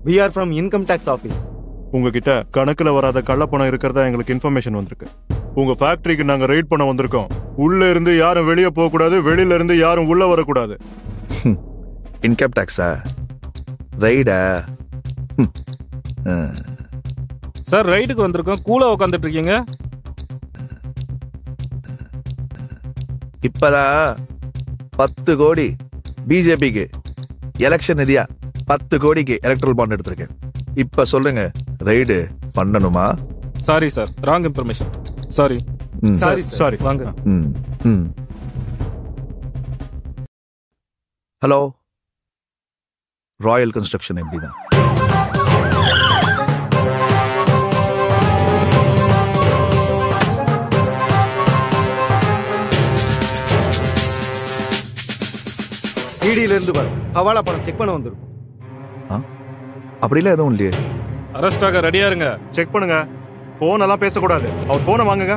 We are from Income Tax Office. உங்ககிட்ட கணக்குல வராத கள்ளப்பணம் இருக்கிறதா எங்களுக்கு இன்ஃபர்மேஷன் வந்திருக்கு. உங்க ஃபேக்டரிக்கு நாங்க ரைட் பண்ண வந்திருக்கோம். உள்ள இருந்து யாரும் வெளியே போக கூடாது, வெளியில இருந்து யாரும் உள்ள வரக்கூடாது. இன்கம் டாக்ஸா? ரைடா? சார் ரைடுக்கு வந்திருக்கோம். கூலா உட்காந்துட்டு இருக்கீங்க. இப்பதான் 10 கோடி பிஜேபிக்கு எலெக்ஷன் நிதியா 10 கோடிக்கு எலக்ட்ரல் பாண்ட் எடுத்திருக்கேன். இப்ப சொல்லுங்க, ரைடு பண்ணணுமா? Sorry sir, wrong information. Sorry. Sorry. வாங்க. ஹலோ, ராயல் கன்ஸ்ட்ரக்ஷன் எப்படிதான்? இடியில இருந்து வர ஹவாலா பணம் செக் பண்ண வந்திருக்கும். அப்படிலாம் எதுவும் இல்லையே. அரெஸ்ட் ஆக ரெடியா இருங்க. செக் பண்ணுங்க. போன் எல்லாம் பேசக்கூடாது. அவர் போனை வாங்குங்க.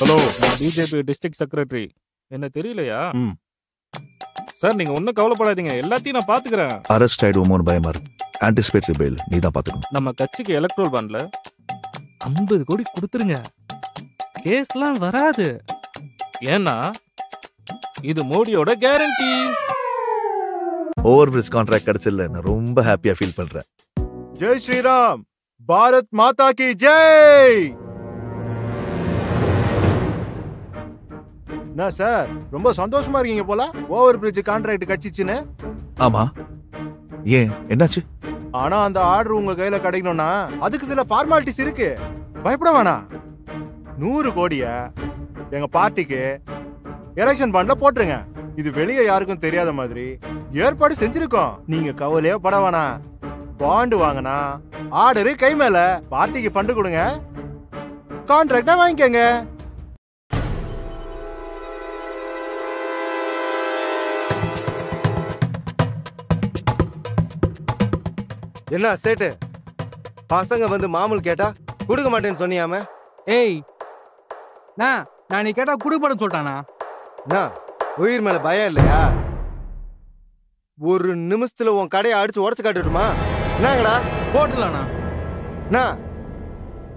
Hello, BJP district secretary. என்ன தெரியலையா? சார் நீங்க ஒன்னும் கவலைப்படாதீங்க, எல்லாத்தையும் நான் பாத்துக்கிறேன். அரெஸ்ட் ஆயிடுவோமோன்னு பயமா இருக்கு. ஆன்டிசிபேட்டரி பெயில் நீ தான் பாத்துக்கணும். நம்ம கட்சிக்கு எலக்ட்ரல் பாண்ட்ல 50 கோடி கொடுத்துருங்க. கேஸ்லாம் வராது. ஏன்னா இது மோடியோட கேரண்டி. ஓவர் பிரிட்ஜ் கான்ட்ராக்ட் கிடைச்சல நான் ரொம்ப ஹாப்பியா ஃபீல் பண்றேன். ஜெய் ஸ்ரீராம், பாரத் மாதா கி ஜெய். என்ன சார் ரொம்ப சந்தோஷமா இருக்கீங்க போல, ஓவர் பிரிட்ஜ் கான்ட்ராக்ட் கிடைச்சிச்சுன்னு? ஆமா, ஏன் என்னாச்சு? ஆனா அந்த ஆர்டர் உங்க கையில கிடைக்கணும்னா அதுக்கு சில ஃபார்மாலிட்டிஸ் இருக்கு. பயப்பட வேணாம். 100 கோடிய எங்க பார்ட்டிக்கு எலெக்ஷன் பாண்ட்ல போட்டுருங்க. இது வெளியே யாருக்கும் தெரியாத மாதிரி ஏற்பாடு செஞ்சிருக்கோம். நீங்க கவலையே பட வேணாம். பாண்டு வாங்கினா ஆர்டரு கை மேல. பார்ட்டிக்கு ஃபண்ட் கொடுங்க, கான்ட்ராக்டா வாங்கிக்கங்க. என்ன சேட்டு, பசங்க வந்து மாமூல் கேட்டா கொடுக்க மாட்டேன்னு சொன்னியாம? ஏய், நான் நீ கேட்டா குடுப்படம் சொல்லிட்டானா? உயிர் மேல பயம் இல்லையா? ஒரு நிமிஷத்துல உன் கடையை அடிச்சு உடச்சு காட்டுட்டுமா? என்னங்கடா போட்டுலானா?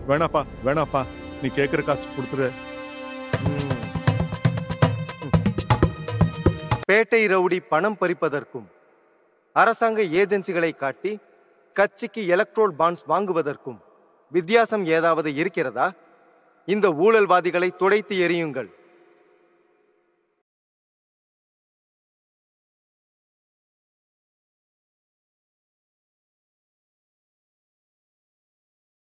வேணாப்பா வேணாப்பா, நீ கேக்குற காசு கொடுத்துரு. பேட்டை ரவுடி பணம் பறிப்பதற்கும் அரசாங்க ஏஜென்சிகளை காட்டி கட்சிக்கு எலக்ட்ரோல் பாண்ட்ஸ் வாங்குவதற்கும் வித்தியாசம் ஏதாவது இருக்கிறதா? இந்த ஊழல்வாதிகளை துடைத்து எறியுங்கள்.